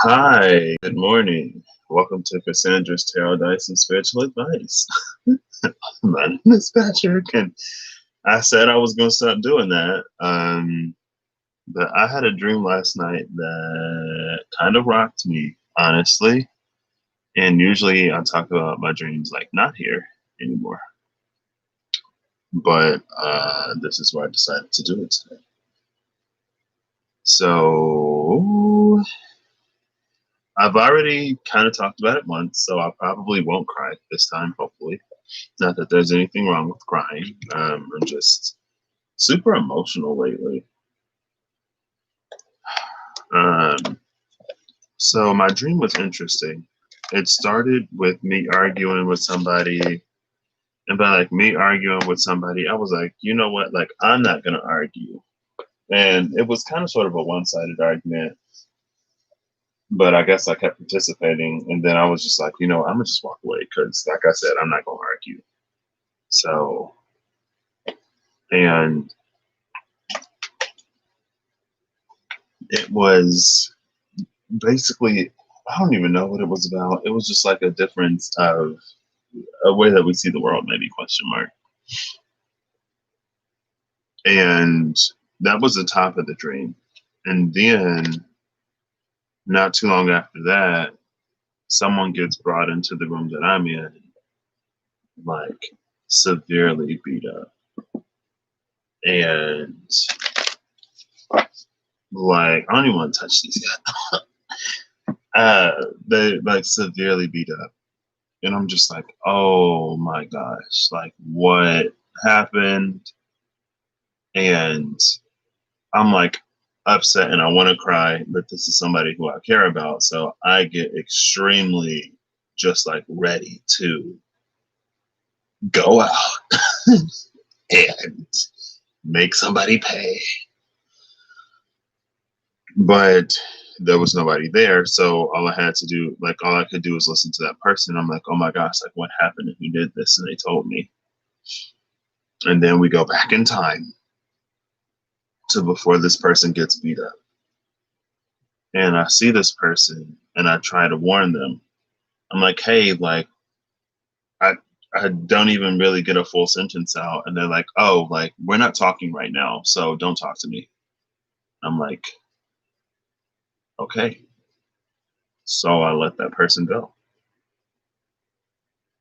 Hi, good morning. Welcome to Cassandra's Tarot Dice and Spiritual Advice. My name is Patrick, and I said I was going to stop doing that. But I had a dream last night that kind of rocked me, honestly. And usually I talk about my dreams like not here anymore. But this is why I decided to do it today. So I've already kind of talked about it once, so I probably won't cry this time, hopefully. Not that there's anything wrong with crying. I'm just super emotional lately. Um, so my dream was interesting. It started with me arguing with somebody, and by like me arguing with somebody, I was like, you know what? Like, I'm not gonna argue. And it was kind of sort of a one-sided argument, but I guess I kept participating, and then I was just like, I'm gonna just walk away because, like I said, I'm not gonna argue. So, and it was basically, I don't even know what it was about. It was just like a difference of a way that we see the world, maybe question mark. And that was the top of the dream. And then not too long after that, someone gets brought into the room that I'm in, like severely beat up. And like, I don't even want to touch these guys. They like severely beat up. And I'm just like, oh my gosh, like what happened? And I'm like upset and I want to cry, but this is somebody who I care about. So I get extremely just like ready to go out and make somebody pay. But there was nobody there. So all I had to do, like all I could do was listen to that person. I'm like, oh my gosh, like what happened if you did this? And they told me. And then we go back in time to before this person gets beat up. And I see this person and I try to warn them. I'm like, hey, like, I, I don't even really get a full sentence out. And they're like, oh, like, we're not talking right now. So don't talk to me. I'm like, okay. So I let that person go.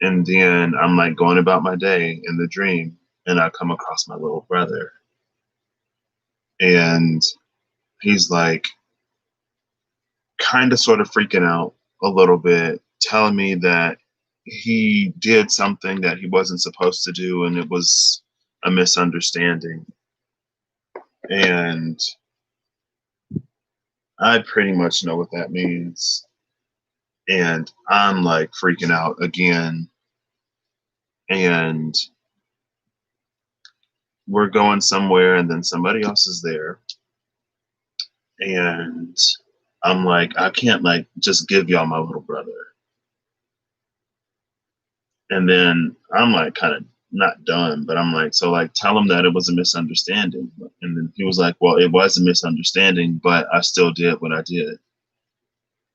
And then I'm like going about my day in the dream and I come across my little brother. And he's like, kind of sort of freaking out a little bit, telling me that he did something that he wasn't supposed to do and it was a misunderstanding. And I pretty much know what that means. And I'm like freaking out again. And we're going somewhere and then somebody else is there. And I'm like, I can't like just give y'all my little brother. And then I'm like kind of not done, but I'm like, so like tell him that it was a misunderstanding. And then he was like, well, it was a misunderstanding, but I still did what I did.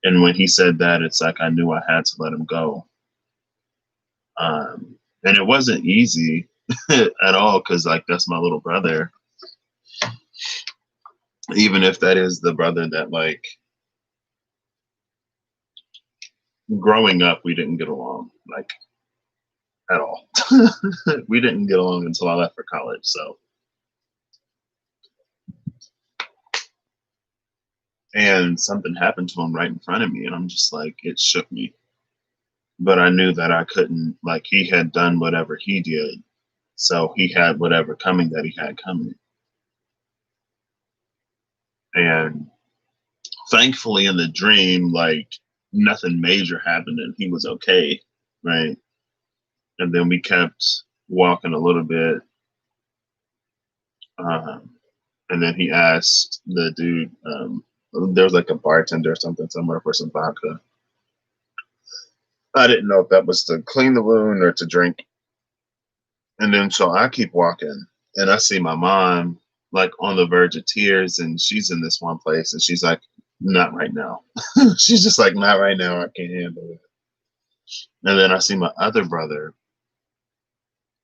And when he said that, it's like I knew I had to let him go. And it wasn't easy at all because like that's my little brother. Even if that is the brother that like growing up we didn't get along like at all. We didn't get along until I left for college. So and something happened to him right in front of me and I'm just like it shook me. But I knew that I couldn't like he had done whatever he did. So he had whatever coming that he had coming. And thankfully in the dream, like nothing major happened and he was okay, right? And then we kept walking a little bit. And then he asked the dude, there was like a bartender or something somewhere for some vodka. I didn't know if that was to clean the wound or to drink. And then so I keep walking and I see my mom like on the verge of tears and she's in this one place and she's like, not right now. She's just like, not right now. I can't handle it. And then I see my other brother,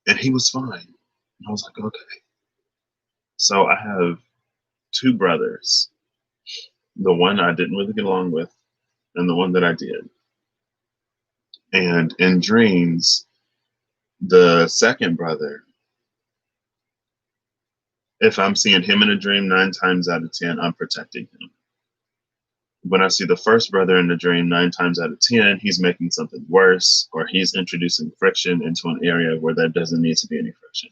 and he was fine. And I was like, okay. So I have two brothers, the one I didn't really get along with, and the one that I did. And in dreams, the second brother, if I'm seeing him in a dream, 9 times out of 10, I'm protecting him. When I see the first brother in the dream, 9 times out of 10, he's making something worse, or he's introducing friction into an area where there doesn't need to be any friction.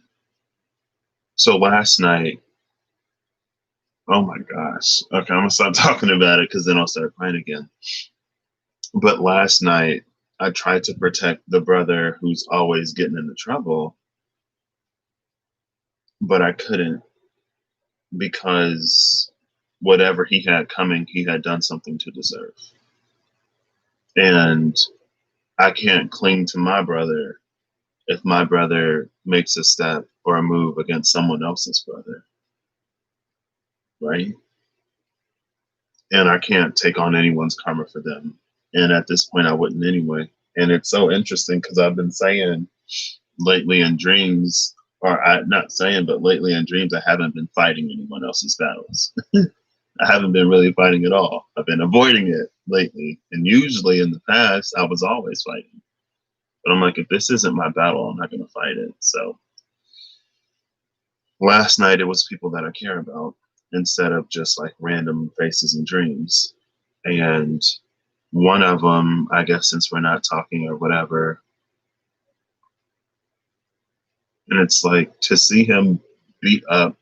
So last night, oh my gosh. Okay, I'm gonna stop talking about it because then I'll start crying again. But last night, I tried to protect the brother who's always getting into trouble, but I couldn't because whatever he had coming, he had done something to deserve. And I can't cling to my brother if my brother makes a step or a move against someone else's brother, right? And I can't take on anyone's karma for them. And at this point, I wouldn't anyway. And it's so interesting because I've been saying lately in dreams, or I not saying, but lately in dreams, I haven't been fighting anyone else's battles. I haven't been really fighting at all. I've been avoiding it lately. And usually in the past, I was always fighting. But I'm like, if this isn't my battle, I'm not going to fight it. So last night, it was people that I care about instead of just like random faces in dreams. And one of them, I guess, since we're not talking or whatever, and it's like to see him beat up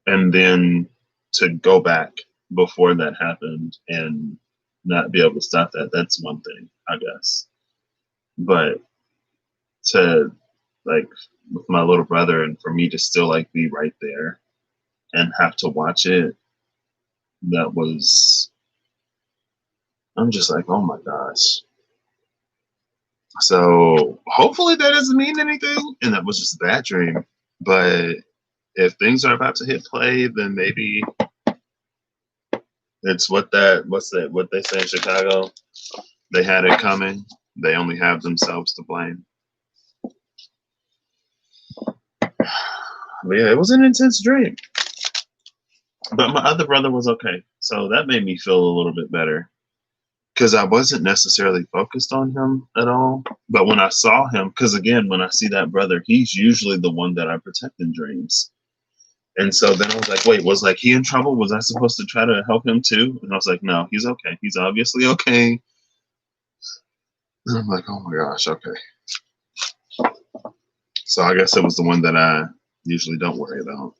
and then to go back before that happened and not be able to stop that, that's one thing, I guess. But to like with my little brother and for me to still like be right there and have to watch it, that was, I'm just like, oh my gosh. So hopefully that doesn't mean anything. And that was just a bad dream. But if things are about to hit play, then maybe it's what they say in Chicago. They had it coming. They only have themselves to blame. But yeah, it was an intense dream. But my other brother was okay. So that made me feel a little bit better. Because I wasn't necessarily focused on him at all. But when I saw him, because again, when I see that brother, he's usually the one that I protect in dreams. And so then I was like, wait, was like he in trouble? Was I supposed to try to help him too? And I was like, no, he's okay. He's obviously okay. And I'm like, oh my gosh, okay. So I guess it was the one that I usually don't worry about.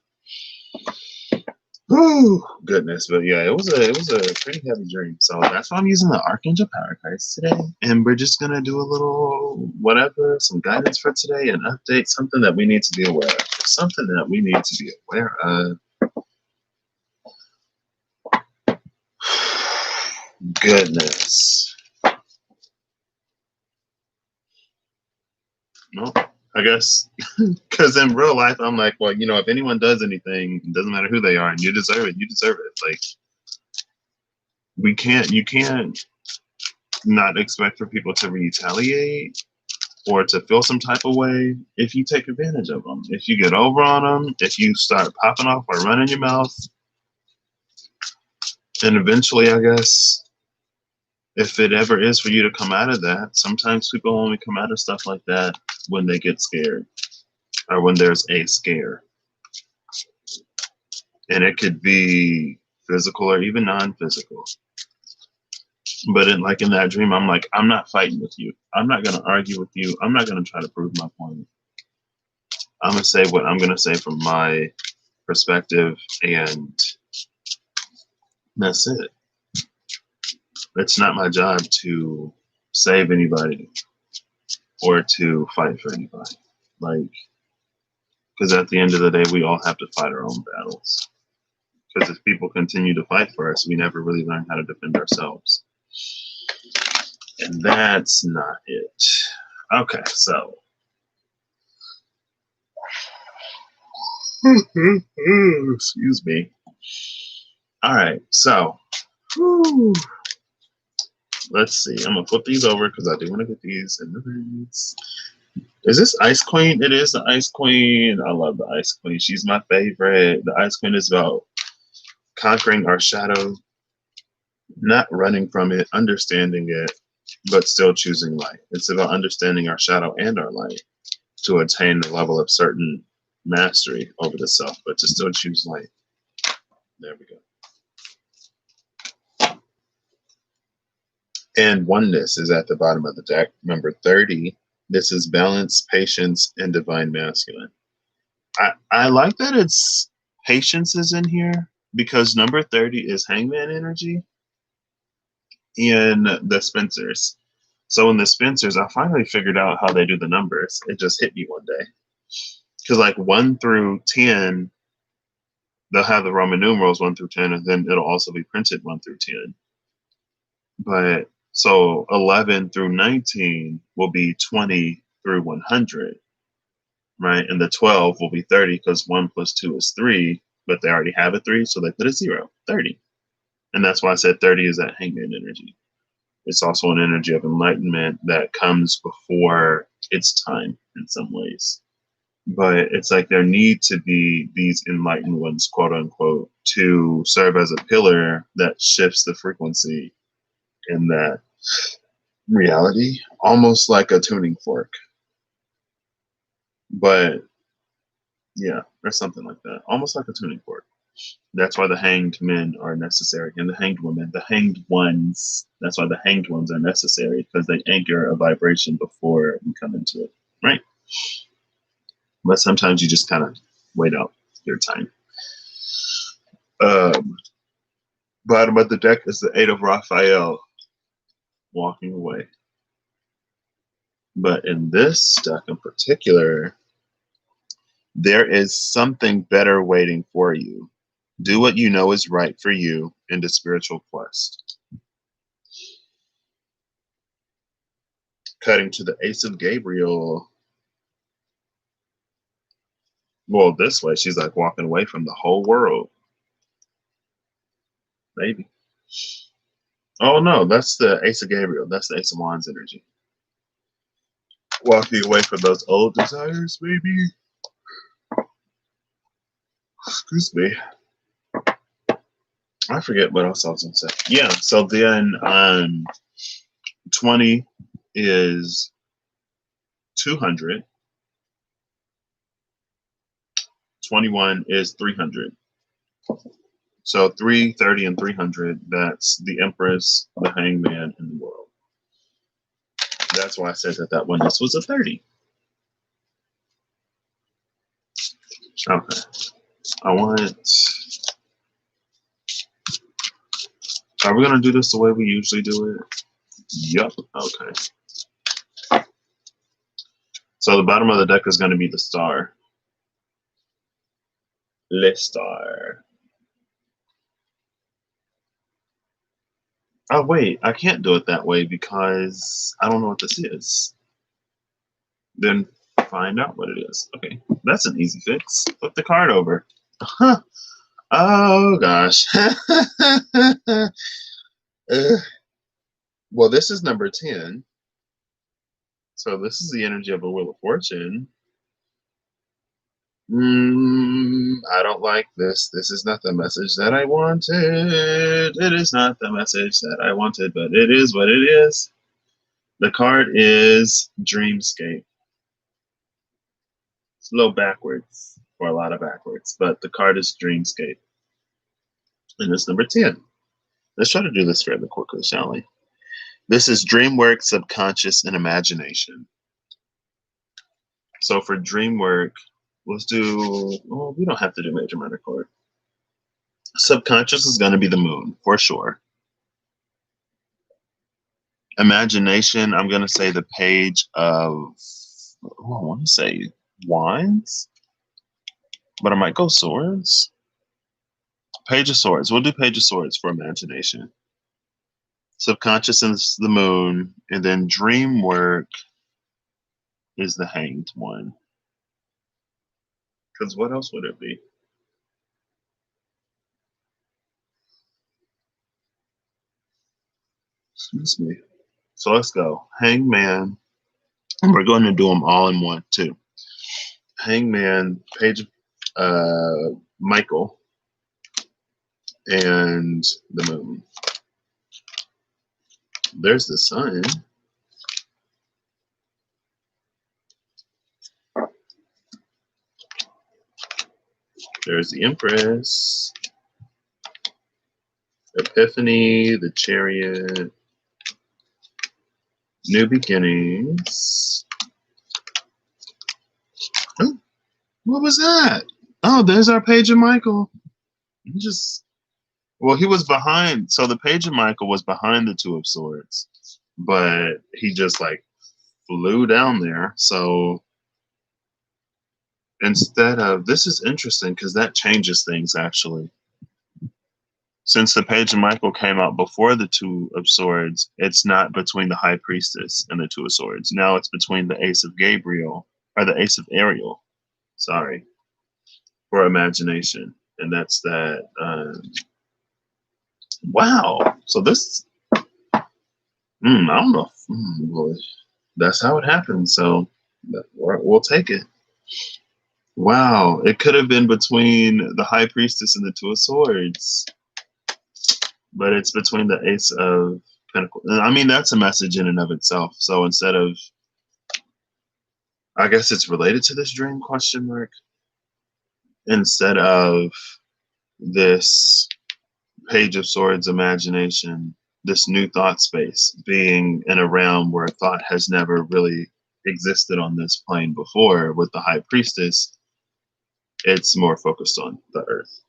Whew, goodness, but yeah, it was a pretty heavy dream. So that's why I'm using the Archangel Power cards today, and we're just gonna do a little whatever, some guidance for today, and update something that we need to be aware of. Something that we need to be aware of. Goodness. No, I guess because in real life, I'm like, well, if anyone does anything, it doesn't matter who they are, and you deserve it. You deserve it. Like you can't not expect for people to retaliate or to feel some type of way if you take advantage of them. If you get over on them, if you start popping off or running your mouth, and eventually, I guess, if it ever is for you to come out of that, sometimes people only come out of stuff like that when they get scared or when there's a scare. And it could be physical or even non-physical. But in that dream, I'm like, I'm not fighting with you. I'm not going to argue with you. I'm not going to try to prove my point. I'm going to say what I'm going to say from my perspective, and that's it. It's not my job to save anybody or to fight for anybody. Because at the end of the day, we all have to fight our own battles. Because if people continue to fight for us, we never really learn how to defend ourselves. And that's not it. Okay, so. Excuse me. All right, so whew, let's see. I'm gonna flip these over because I do want to get these in the rings. Is this Ice Queen? It is the Ice Queen. I love the Ice Queen. She's my favorite. The Ice Queen is about conquering our shadow, not running from it, understanding it, but still choosing light. It's about understanding our shadow and our light to attain the level of certain mastery over the self, but to still choose light. There we go. And oneness is at the bottom of the deck. Number 30. This is balance, patience, and divine masculine. I like that it's patience is in here because number 30 is hangman energy in the Spencers. So in the Spencers, I finally figured out how they do the numbers. It just hit me one day. Because like 1 through 10, they'll have the Roman numerals 1 through 10, and then it'll also be printed 1 through 10. But so 11 through 19 will be 20 through 100, right? And the 12 will be 30 because 1 plus 2 is 3, but they already have a 3, so they put a 0, 30. And that's why I said 30 is that hangman energy. It's also an energy of enlightenment that comes before its time in some ways. But it's like there need to be these enlightened ones, quote unquote, to serve as a pillar that shifts the frequency in that reality, almost like a tuning fork. But yeah, or something like that, almost like a tuning fork. That's why the hanged men are necessary, and the hanged women, the hanged ones. That's why the hanged ones are necessary because they anchor a vibration before you come into it, right? But sometimes you just kind of wait out your time. Bottom of the deck is the 8 of Raphael, walking away. But in this deck in particular, there is something better waiting for you. Do what you know is right for you in the spiritual quest. Cutting to the Ace of Gabriel. Well, this way, she's like walking away from the whole world. Maybe. Oh, no, that's the Ace of Gabriel. That's the Ace of Wands energy. Walking away from those old desires, maybe. Excuse me. I forget what else I was going to say. Yeah, so then 20 is 200. 21 is 300. So 330 and 300, that's the Empress, the Hangman, and the World. That's why I said that oneness was a 30. Okay. Are we going to do this the way we usually do it? Yep. Okay. So the bottom of the deck is going to be the Star. Le Star. Oh, wait. I can't do it that way because I don't know what this is. Then find out what it is. Okay. That's an easy fix. Flip the card over. Huh. Oh, gosh. Well, this is number 10. So this is the energy of a Wheel of Fortune. I don't like this. This is not the message that I wanted. It is not the message that I wanted, but it is what it is. The card is Dreamscape. It's a little backwards, or a lot of backwards, but the card is Dreamscape. And it's number 10. Let's try to do this fairly quickly, shall we? This is dream work, subconscious, and imagination. So for dream work, let's do, well, we don't have to do major minor chord. Subconscious is going to be the moon, for sure. Imagination, I'm going to say the page of, I want to say wands, but I might go swords. Page of swords. We'll do page of swords for imagination. Subconscious is the moon, and then dream work is the hanged one. Because what else would it be? Excuse me. So let's go. Hangman. And we're going to do them all in one, too. Hangman, Page, Michael, and the moon. There's the sun. There's the Empress. Epiphany, the Chariot. New beginnings. Oh, what was that? Oh, there's our Page of Michael. He was behind. So the Page of Michael was behind the Two of Swords, but he just like flew down there. So instead of, this is interesting because that changes things actually. Since the Page of Michael came out before the Two of Swords, it's not between the High Priestess and the Two of Swords. Now it's between the Ace of Gabriel, or the Ace of Ariel, sorry, for imagination. And that's that. Wow. So this, I don't know. Well, that's how it happened. So we'll take it. Wow. It could have been between the High Priestess and the Two of Swords, but it's between the Ace of Pentacles. I mean, that's a message in and of itself. So instead of, I guess it's related to this dream, question mark. Instead of this Page of Swords imagination, this new thought space being in a realm where thought has never really existed on this plane before with the High Priestess, it's more focused on the earth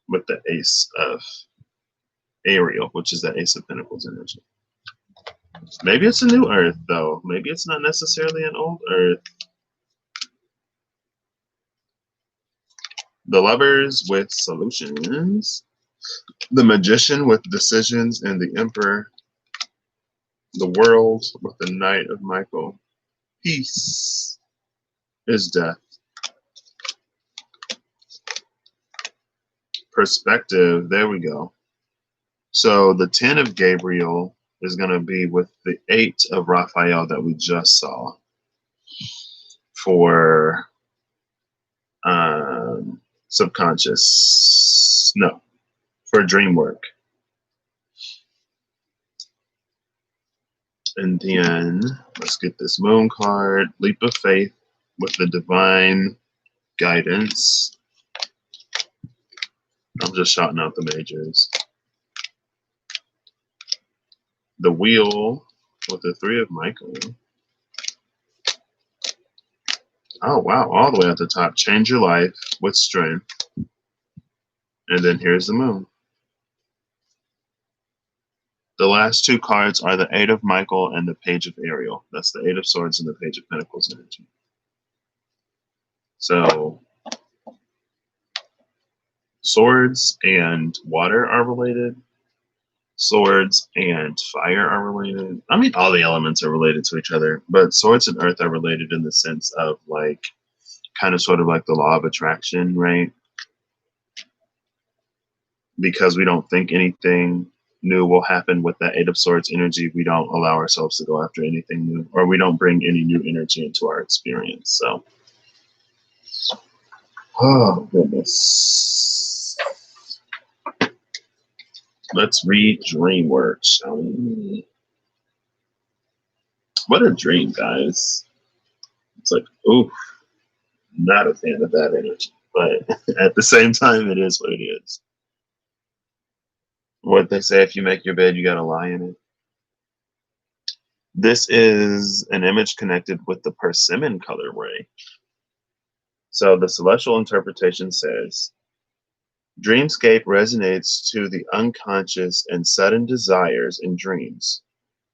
with the Ace of Ariel, which is the Ace of Pentacles energy. Maybe it's a new earth though. Maybe it's not necessarily an old earth. The Lovers with solutions. The Magician with decisions, and the Emperor. The World with the Knight of Michael. Peace is death. Perspective, there we go. So the 10 of Gabriel is going to be with the 8 of Raphael that we just saw for subconscious, no, for dream work. And then let's get this moon card, leap of faith with the divine guidance. I'm just shouting out the majors. The wheel with the 3 of Michael. Oh, wow. All the way at the top. Change your life with strength. And then here's the moon. The last 2 cards are the 8 of Michael and the Page of Ariel. That's the 8 of Swords and the Page of Pentacles energy. So swords and water are related. Swords and fire are related. I mean, all the elements are related to each other, but swords and earth are related in the sense of like, kind of sort of like the law of attraction, right? Because we don't think anything new will happen with that 8 of Swords energy. We don't allow ourselves to go after anything new, or we don't bring any new energy into our experience. So, oh goodness. Let's read dream work, shall we? What a dream, guys. It's like, oof, not a fan of that energy. But at the same time, it is what it is. What they say, if you make your bed, you got to lie in it. This is an image connected with the persimmon colorway. So the celestial interpretation says, dreamscape resonates to the unconscious and sudden desires in dreams.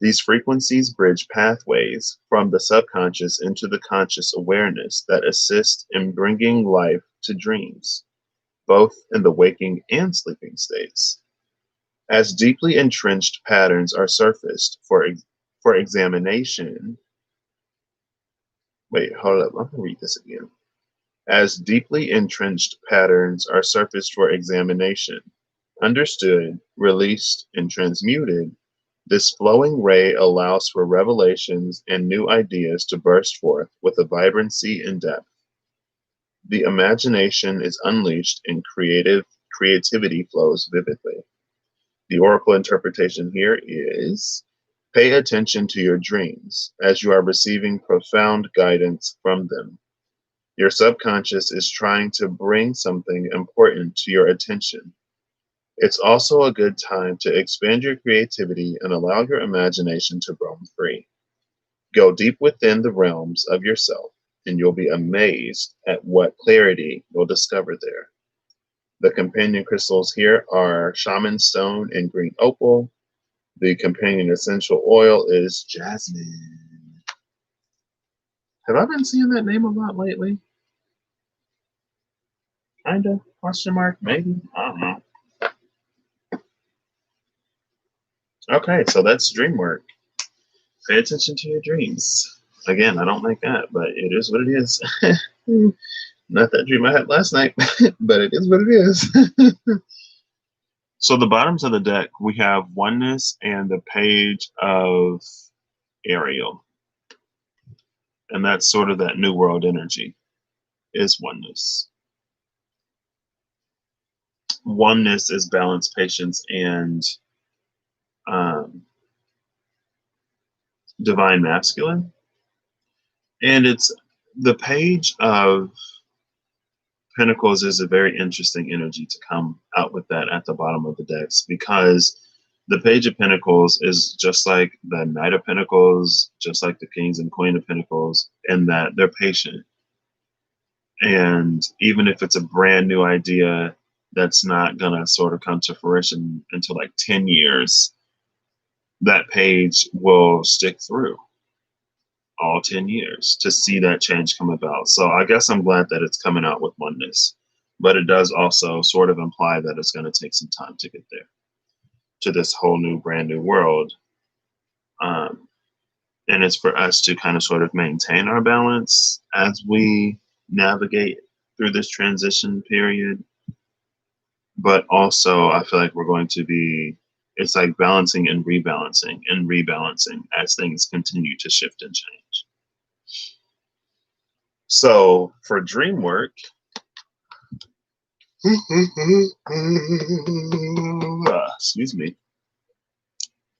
These frequencies bridge pathways from the subconscious into the conscious awareness that assist in bringing life to dreams, both in the waking and sleeping states. As deeply entrenched patterns are surfaced for examination. Wait, hold up. I'm going to read this again. As deeply entrenched patterns are surfaced for examination, understood, released, and transmuted, This flowing ray allows for revelations and new ideas to burst forth with a vibrancy and depth. The imagination is unleashed and creativity flows vividly. The oracle interpretation here is: pay attention to your dreams as you are receiving profound guidance from them. Your subconscious is trying to bring something important to your attention. It's also a good time to expand your creativity and allow your imagination to roam free. Go deep within the realms of yourself, and you'll be amazed at what clarity you'll discover there. The companion crystals here are shaman stone and green opal. The companion essential oil is jasmine. Have I been seeing that name a lot lately? Kinda? Question mark? Maybe? I don't know. Okay, so that's dream work. Pay attention to your dreams. Again, I don't like that, but it is what it is. Not that dream I had last night, but it is what it is. So the bottoms of the deck, we have oneness and the page of Ariel. And that's sort of that new world energy, is oneness. Oneness is balance, patience, and divine masculine. And it's the page of Pentacles is a very interesting energy to come out with that at the bottom of the decks, because the Page of Pentacles is just like the Knight of Pentacles, just like the Kings and Queen of Pentacles, in that they're patient. And even if it's a brand new idea that's not going to sort of come to fruition until like 10 years, that page will stick through all 10 years to see that change come about. So I guess I'm glad that it's coming out with oneness, but it does also sort of imply that it's going to take some time to get there, to this whole new, brand new world. And it's for us to kind of sort of maintain our balance as we navigate through this transition period. But also, I feel like we're going to be, it's like balancing and rebalancing as things continue to shift and change. So for dream work, excuse me,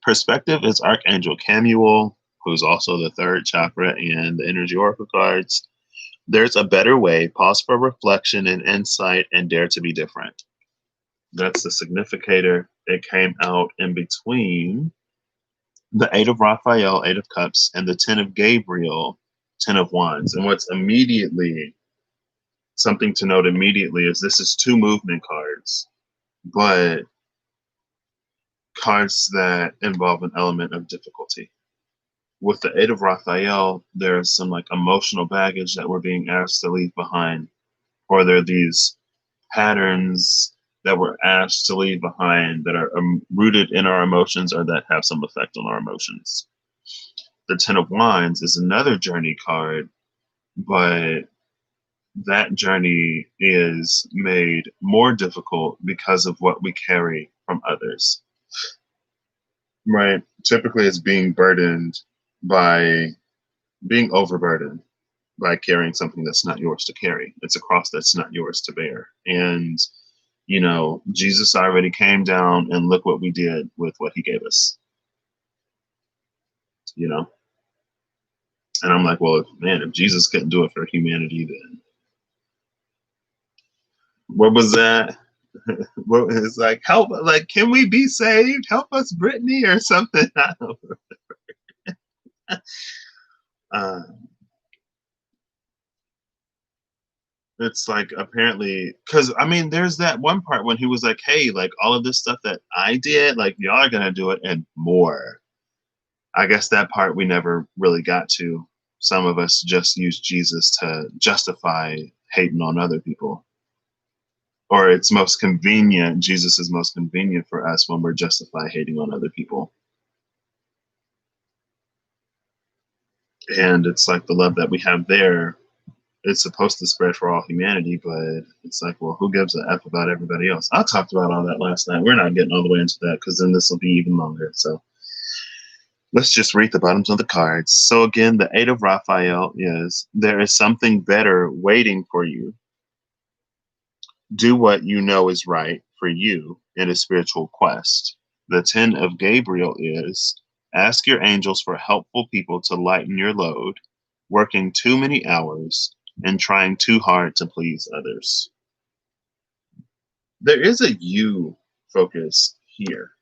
perspective is Archangel Camuel, who's also the third chakra and the energy oracle cards. There's a better way. Pause for reflection and insight and dare to be different. That's the significator. It came out in between the 8 of Raphael, 8 of Cups, and the 10 of Gabriel, 10 of Wands. And what's immediately something to note immediately is this is 2 movement cards, but cards that involve an element of difficulty. With the 8 of Raphael, there's some like emotional baggage that we're being asked to leave behind, or there are these patterns that we're asked to leave behind that are rooted in our emotions or that have some effect on our emotions. The 10 of Wands is another journey card, but that journey is made more difficult because of what we carry from others. Right? Typically it's being overburdened by carrying something that's not yours to carry. It's a cross that's not yours to bear. And you know, Jesus already came down and look what we did with what he gave us, you know? And I'm like, well, if Jesus couldn't do it for humanity, then what was that? What is like, help, like, can we be saved? Help us, Brittany, or something. I don't know. It's like apparently, because I mean, there's that one part when he was like, hey, like all of this stuff that I did, like y'all are gonna do it and more. I guess that part we never really got to. Some of us just use Jesus to justify hating on other people. Or it's most convenient, Jesus is most convenient for us when we're justified hating on other people. And it's like the love that we have there, it's supposed to spread for all humanity, but it's like, well, who gives a F about everybody else? I talked about all that last night. We're not getting all the way into that because then this will be even longer. So Let's just read the bottoms of the cards. So again, the Eight of Raphael is, there is something better waiting for you. Do what you know is right for you in a spiritual quest. The Ten of Gabriel is, ask your angels for helpful people to lighten your load, working too many hours and trying too hard to please others. There is a you focus here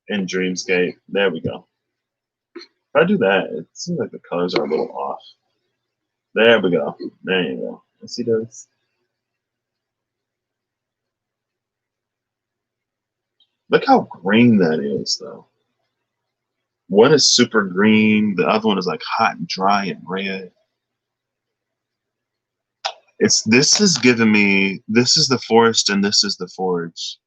in Dreamscape. There we go. If I do that, it seems like the colors are a little off. There we go. There you go. Let's see those. Look how green that is, though. One is super green. The other one is like hot and dry and red. This is giving me, this is the forest and this is the forge.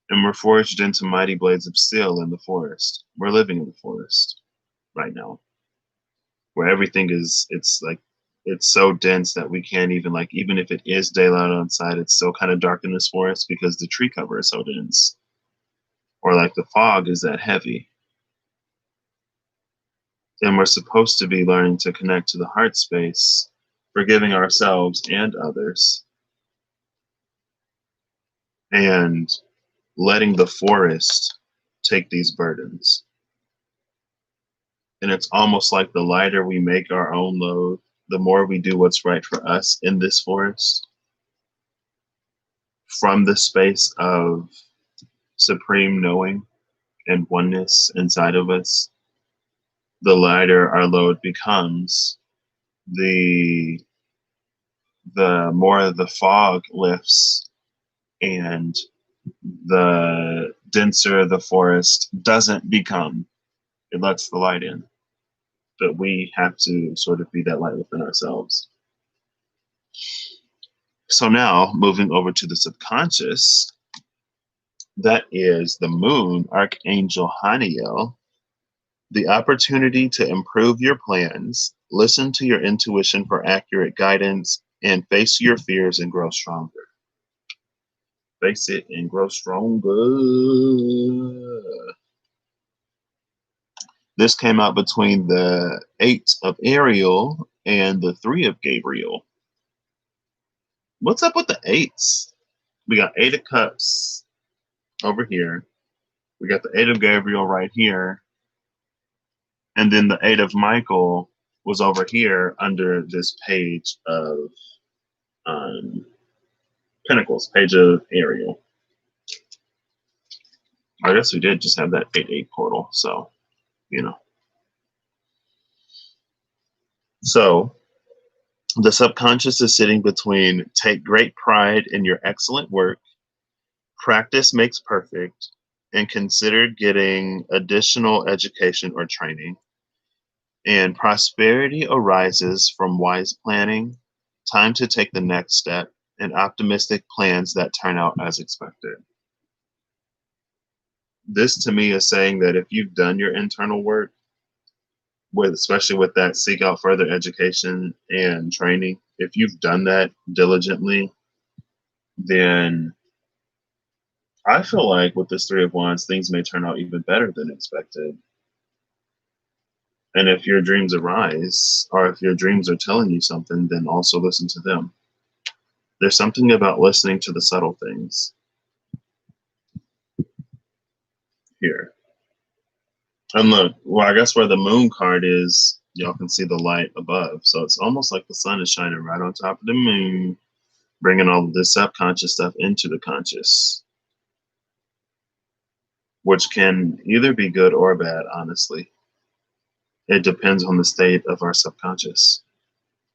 And we're forged into mighty blades of steel in the forest. We're living in the forest right now, where everything is, it's like, it's so dense that we can't even, like, even if it is daylight outside, it's still kind of dark in this forest because the tree cover is so dense. Or like the fog is that heavy. And we're supposed to be learning to connect to the heart space, forgiving ourselves and others, and letting the forest take these burdens. And it's almost like the lighter we make our own load, the more we do what's right for us in this forest, from the space of supreme knowing and oneness inside of us, the lighter our load becomes, the more the fog lifts and the denser the forest doesn't become. It lets the light in. But we have to sort of be that light within ourselves. So now, moving over to the subconscious, that is the moon, Archangel Haniel, the opportunity to improve your plans, listen to your intuition for accurate guidance, and face your fears and grow stronger. Face it and grow stronger. This came out between the 8 of Ariel and the 3 of Gabriel. What's up with the 8s? We got 8 of Cups over here. We got the 8 of Gabriel right here. And then the 8 of Michael was over here under this page of Pentacles, page of Ariel. I guess we did just have that 8-8 portal, so, you know. So the subconscious is sitting between take great pride in your excellent work, practice makes perfect, and consider getting additional education or training. And prosperity arises from wise planning, time to take the next step, and optimistic plans that turn out as expected. This to me is saying that if you've done your internal work, especially with that seek out further education and training, if you've done that diligently, then I feel like with this 3 of Wands, things may turn out even better than expected. And if your dreams arise, or if your dreams are telling you something, then also listen to them. There's something about listening to the subtle things here. And look, well, I guess where the moon card is, y'all can see the light above. So it's almost like the sun is shining right on top of the moon, bringing all of this subconscious stuff into the conscious, which can either be good or bad, honestly. It depends on the state of our subconscious.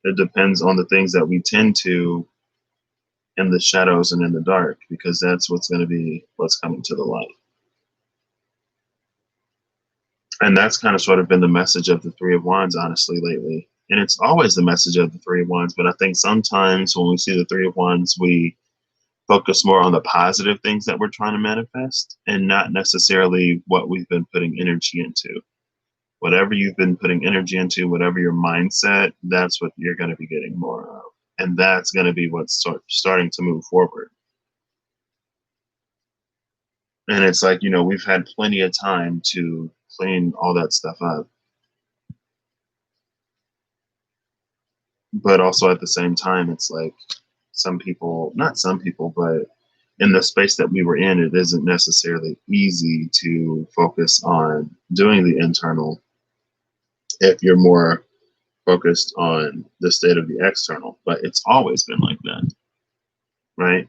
It depends on the things that we tend to in the shadows and in the dark, because that's what's going to be what's coming to the light. And that's kind of sort of been the message of the 3 of Wands, honestly, lately. And it's always the message of the 3 of Wands, but I think sometimes when we see the 3 of Wands, we focus more on the positive things that we're trying to manifest and not necessarily what we've been putting energy into. Whatever you've been putting energy into, whatever your mindset, that's what you're going to be getting more of. And that's going to be what's starting to move forward. And it's like, you know, we've had plenty of time to clean all that stuff up. But also at the same time, it's like some people, not some people, but in the space that we were in, it isn't necessarily easy to focus on doing the internal if you're more focused on the state of the external. But it's always been like that, right?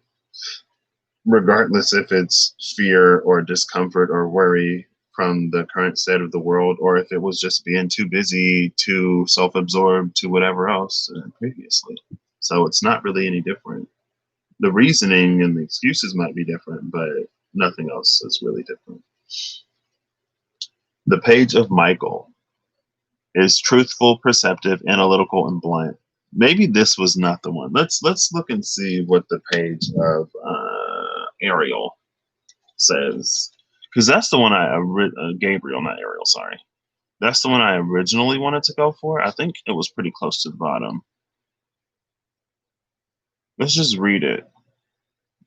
Regardless if it's fear or discomfort or worry from the current state of the world, or if it was just being too busy, too self-absorbed to whatever else previously. So it's not really any different. The reasoning and the excuses might be different, but nothing else is really different. The page of Michael is truthful, perceptive, analytical, and blunt. Maybe this was not the one. Let's look and see what the page of Ariel says, because that's the one Gabriel, not Ariel. Sorry, that's the one I originally wanted to go for. I think it was pretty close to the bottom. Let's just read it,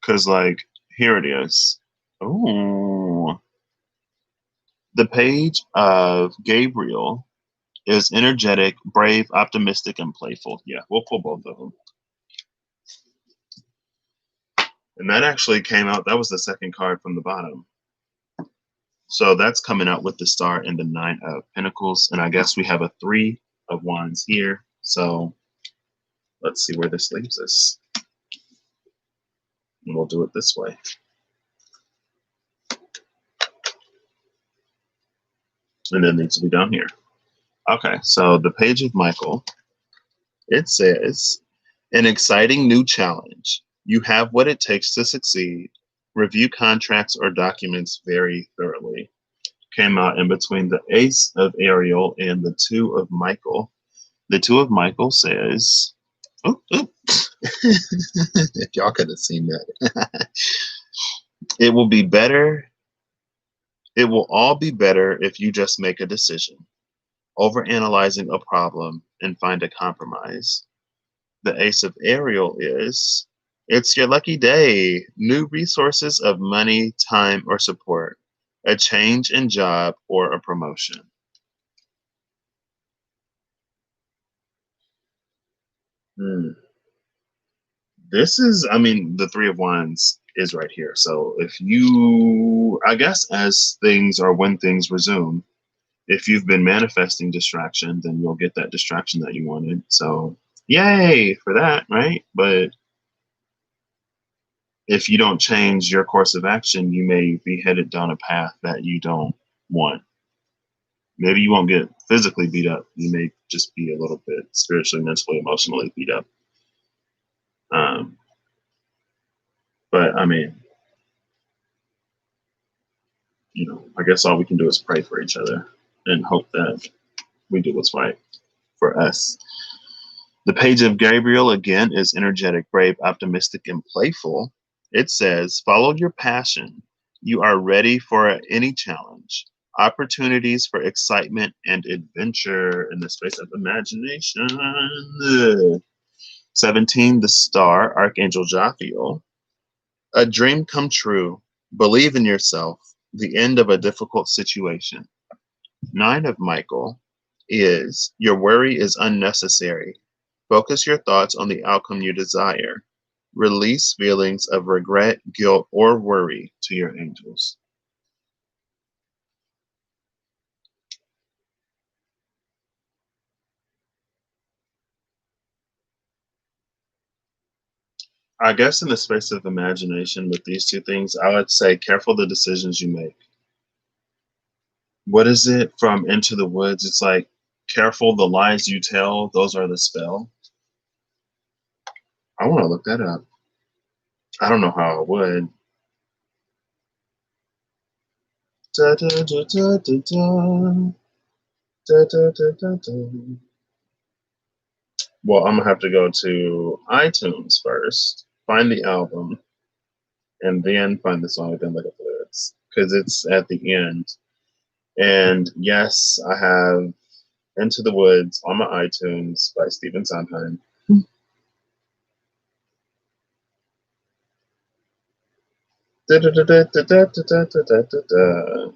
because like here it is. Oh, the page of Gabriel is energetic, brave, optimistic, and playful. Yeah, we'll pull both of them. And that actually came out, that was the second card from the bottom. So that's coming out with the star and the 9 of Pentacles. And I guess we have a 3 of Wands here. So let's see where this leaves us. And we'll do it this way. And it needs to be down here. Okay, so the page of Michael, it says, an exciting new challenge. You have what it takes to succeed. Review contracts or documents very thoroughly. Came out in between the Ace of Ariel and the 2 of Michael. The 2 of Michael says, oh, if y'all could have seen that. It will be better. It will all be better if you just make a decision. Overanalyzing a problem and find a compromise. The Ace of Ariel is, it's your lucky day. New resources of money, time, or support. A change in job or a promotion. This is, I mean, the 3 of Wands is right here. So if you, I guess, as things or when things resume, if you've been manifesting distraction, then you'll get that distraction that you wanted. So yay for that, right? But if you don't change your course of action, you may be headed down a path that you don't want. Maybe you won't get physically beat up. You may just be a little bit spiritually, mentally, emotionally beat up. But I mean, you know, I guess all we can do is pray for each other and hope that we do what's right for us. The page of Gabriel, again, is energetic, brave, optimistic, and playful. It says, follow your passion. You are ready for any challenge. Opportunities for excitement and adventure in the space of imagination. 17, the star, Archangel Jophiel. A dream come true. Believe in yourself. The end of a difficult situation. 9 of Michael is, your worry is unnecessary. Focus your thoughts on the outcome you desire. Release feelings of regret, guilt, or worry to your angels. I guess in the space of imagination with these two things, I would say careful the decisions you make. What is it from Into the Woods? It's like, careful the lies you tell, those are the spell. I want to look that up. I don't know how I would. Da, da, da, da, da, da. Da, da, da, da, da. Well, I'm gonna have to go to iTunes first, find the album, and then find the song, then look at the lyrics because it's at the end. And yes, I have Into the Woods on my iTunes by Stephen Sondheim. Da, da, da, da, da, da, da, da, da, da.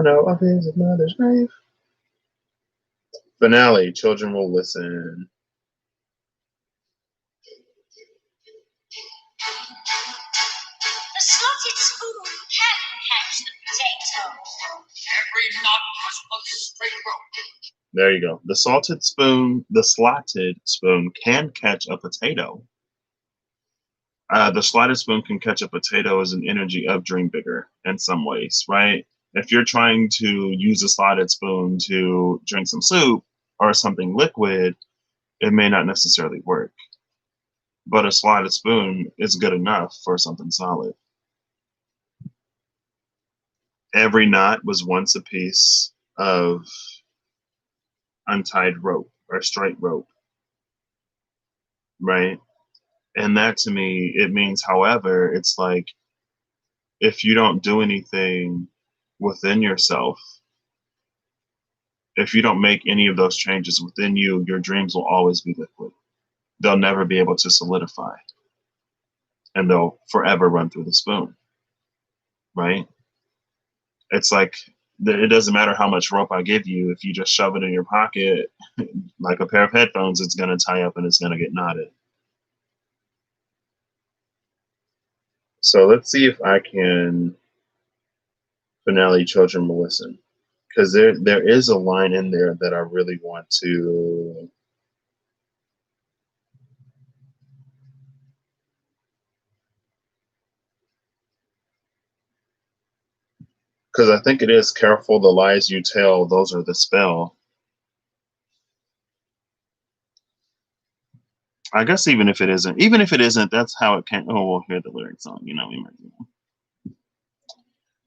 shadow of his mother's grave. Finale, children will listen. A slotted spoon can catch the potato. Every knot was a straight rope. There you go. The slotted spoon can catch a potato. The slotted spoon can catch a potato as an energy of dream bigger in some ways, right? If you're trying to use a slotted spoon to drink some soup or something liquid, it may not necessarily work. But a slotted spoon is good enough for something solid. Every knot was once a piece of untied rope or straight rope, right? And that to me, it means, however, it's like if you don't do anything within yourself, if you don't make any of those changes within you, your dreams will always be liquid. They'll never be able to solidify and they'll forever run through the spoon, right? It's like it doesn't matter how much rope I give you. If you just shove it in your pocket, like a pair of headphones, it's going to tie up and it's going to get knotted. So let's see if I can finale children will listen. Because there is a line in there that I really want to because I think it is careful the lies you tell, those are the spell. I guess even if it isn't, that's how it can. Oh, we'll hear the lyrics on. We might.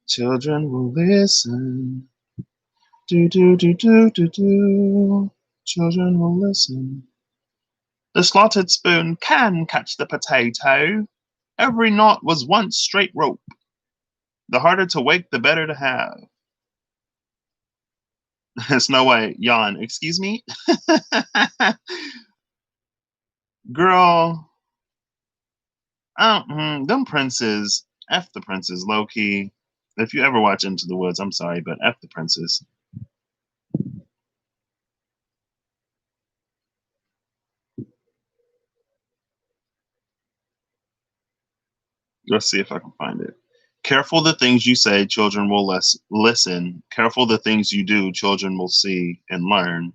Children will listen. Do do do do do do. Children will listen. The slotted spoon can catch the potato. Every knot was once straight rope. The harder to wake, the better to have. Snow White, yawn. Excuse me? Girl, them princes, F the princes, low key. If you ever watch Into the Woods, I'm sorry, but F the princes. Let's see if I can find it. Careful the things you say, children will listen. Careful the things you do, children will see and learn.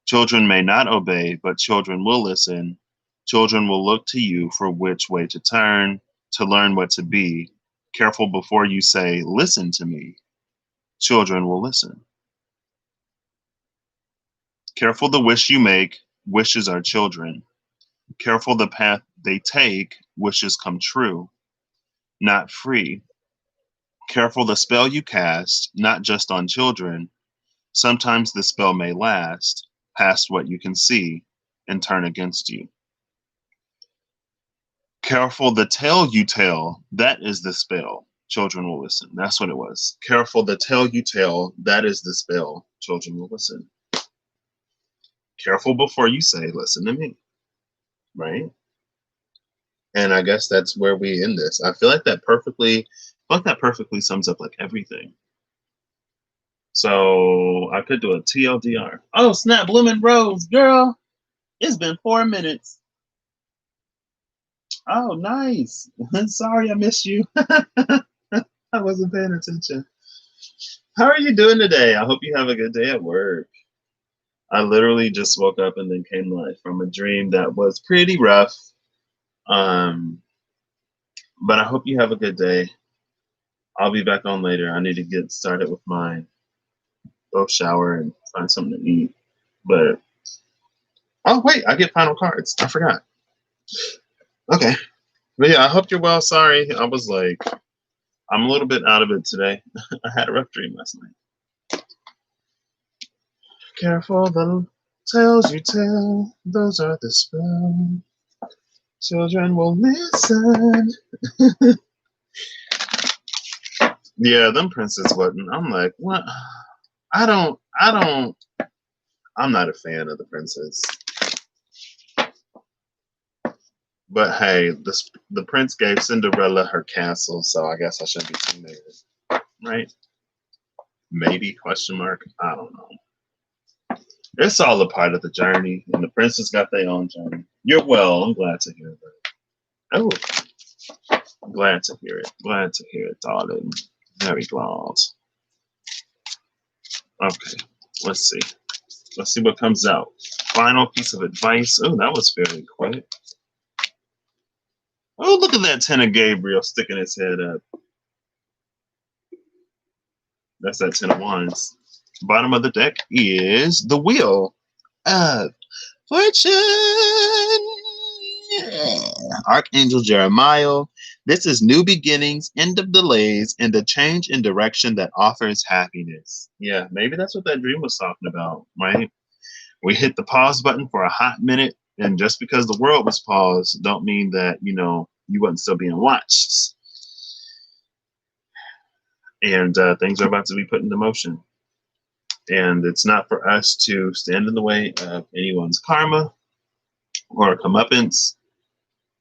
Children may not obey, but children will listen. Children will look to you for which way to turn, to learn what to be. Careful before you say, listen to me. Children will listen. Careful the wish you make, wishes are children. Careful the path they take, wishes come true, not free. Careful the spell you cast, not just on children. Sometimes the spell may last past what you can see and turn against you. Careful the tale you tell, that is the spell. Children will listen. That's what it was. Careful the tale you tell, that is the spell. Children will listen. Careful before you say, listen to me. Right? And I guess that's where we end this. I feel like that perfectly sums up like everything. So I could do a TLDR. Oh, snap, Bloomin' Rose, girl. It's been 4 minutes. Oh, nice. Sorry I missed you. I wasn't paying attention. How are you doing today? I hope you have a good day at work. I literally just woke up and then came live from a dream that was pretty rough. But I hope you have a good day. I'll be back on later. I need to get started with mine. Go shower and find something to eat. But oh wait, I get final cards. I forgot. Okay. But yeah, I hope you're well. Sorry. I was like, I'm a little bit out of it today. I had a rough dream last night. Careful the tales you tell, those are the spell. Children will listen. Yeah, them princess wasn't. I'm like, what? I'm not a fan of the princess. But hey, the prince gave Cinderella her castle, so I guess I shouldn't be too negative, right? Maybe question mark. I don't know. It's all a part of the journey, and the princess got their own journey. You're well. I'm glad to hear that. Oh, I'm glad to hear it. Glad to hear it, darling. Very glad. Okay, let's see. Let's see what comes out. Final piece of advice. Oh, that was very quick. Oh, look at that Ten of Gabriel sticking his head up. That's that Ten of Wands. Bottom of the deck is the Wheel of Fortune. Yeah. Archangel Jeremiah. This is new beginnings, end of delays, and a change in direction that offers happiness. Yeah, maybe that's what that dream was talking about, right? We hit the pause button for a hot minute, and just because the world was paused, don't mean that you wasn't still being watched. And things are about to be put into motion. And it's not for us to stand in the way of anyone's karma or comeuppance.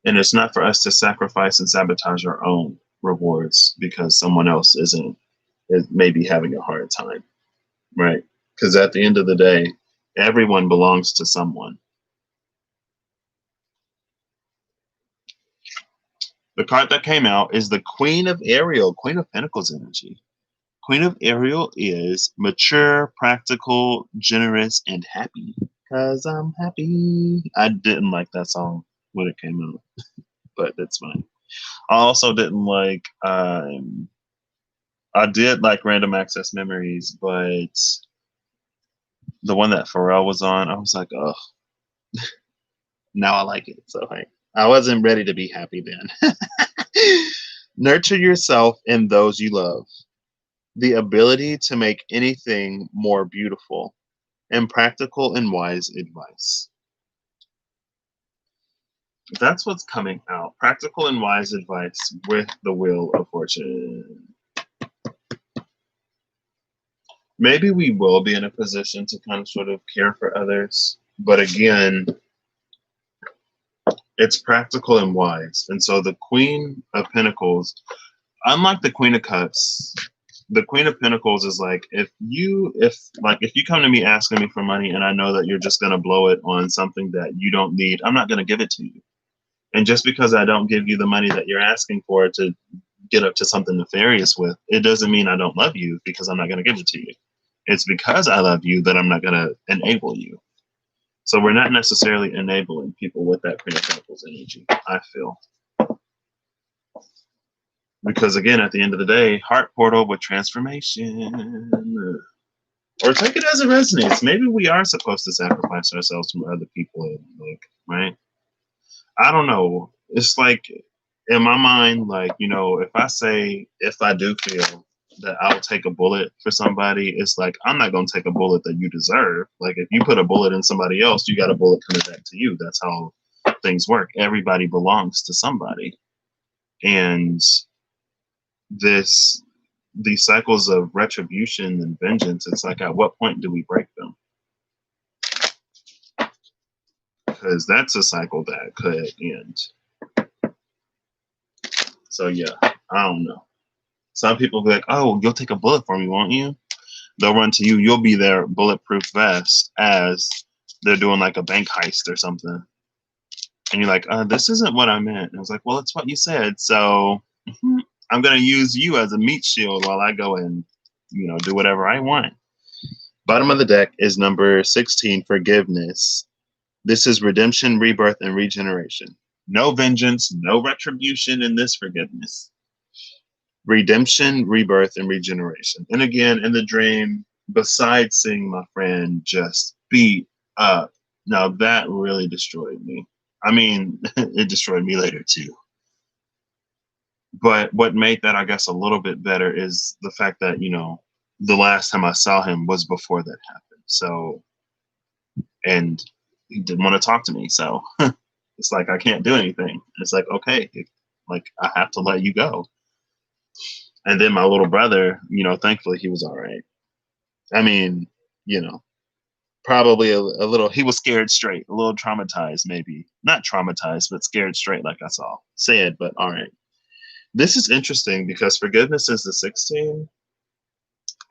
And it's not for us to sacrifice and sabotage our own rewards because someone else is maybe having a hard time, right? Because at the end of the day, everyone belongs to someone. The card that came out is the Queen of Ariel, Queen of Pentacles energy. Queen of Ariel is mature, practical, generous, and happy. Cause I'm happy. I didn't like that song when it came out, but that's fine. I also didn't like. I did like Random Access Memories, but the one that Pharrell was on, I was like, oh, now I like it. So I wasn't ready to be happy then. Nurture yourself and those you love. The ability to make anything more beautiful, and practical and wise advice. That's what's coming out. Practical and wise advice with the Wheel of Fortune. Maybe we will be in a position to kind of sort of care for others. But again, it's practical and wise. And so the Queen of Pentacles, unlike the Queen of Cups, the Queen of Pentacles is like, if you come to me asking me for money and I know that you're just going to blow it on something that you don't need, I'm not going to give it to you. And just because I don't give you the money that you're asking for to get up to something nefarious with, it doesn't mean I don't love you because I'm not going to give it to you. It's because I love you that I'm not going to enable you. So we're not necessarily enabling people with that Queen of Pentacles energy, I feel. Because again, at the end of the day, heart portal with transformation. Or take it as it resonates. Maybe we are supposed to sacrifice ourselves from other people, right? I don't know. It's like in my mind, if I do feel that I'll take a bullet for somebody, it's like I'm not gonna take a bullet that you deserve. Like if you put a bullet in somebody else, you got a bullet coming back to you. That's how things work. Everybody belongs to somebody. And these cycles of retribution and vengeance, it's like at what point do we break them? Because that's a cycle that could end. So yeah, I don't know. Some people be like, oh, you'll take a bullet for me, won't you? They'll run to you. You'll be their bulletproof vest as they're doing like a bank heist or something. And you're like, this isn't what I meant. And I was like, well, it's what you said. So I'm going to use you as a meat shield while I go and, do whatever I want. Bottom of the deck is number 16, Forgiveness. This is redemption, rebirth, and regeneration. No vengeance, no retribution in this forgiveness. Redemption, rebirth, and regeneration. And again, in the dream, besides seeing my friend just beat up, now that really destroyed me. I mean, it destroyed me later too. But what made that, I guess, a little bit better is the fact that, the last time I saw him was before that happened. So, and he didn't want to talk to me. So it's like, I can't do anything. It's like, okay, I have to let you go. And then my little brother, thankfully he was all right. I mean, probably a little, he was scared straight, a little traumatized, maybe. Not traumatized, but scared straight, like I saw. Sad, but all right. This is interesting because forgiveness is the 16.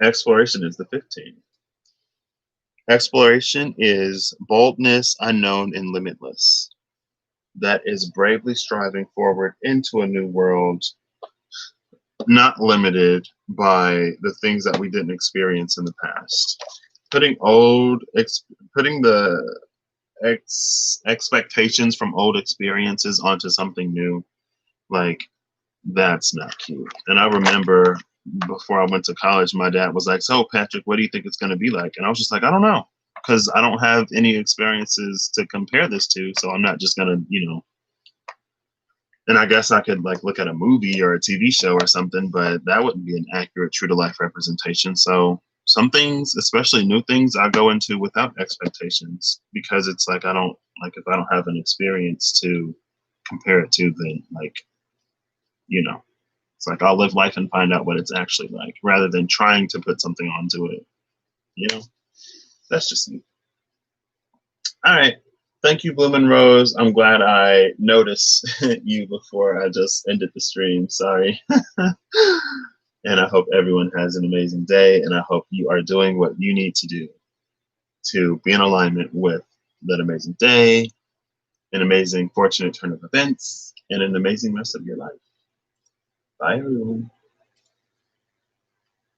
Exploration is the 15. Exploration is boldness, unknown, and limitless. That is bravely striving forward into a new world, not limited by the things that we didn't experience in the past. Putting the expectations from old experiences onto something new, like, that's not cute. And I remember before I went to college, my dad was like, "So, Patrick, what do you think it's going to be like?" And I was just like, "I don't know, because I don't have any experiences to compare this to. So I'm not just going to, And I guess I could like look at a movie or a TV show or something, but that wouldn't be an accurate, true to life representation. So some things, especially new things, I go into without expectations because it's like I don't like if I don't have an experience to compare it to, then it's like I'll live life and find out what it's actually like rather than trying to put something onto it. You know, that's just me. All right. Thank you, Bloomin' Rose. I'm glad I noticed you before I just ended the stream. Sorry. And I hope everyone has an amazing day. And I hope you are doing what you need to do to be in alignment with that amazing day, an amazing, fortunate turn of events, and an amazing rest of your life. Bye, everyone.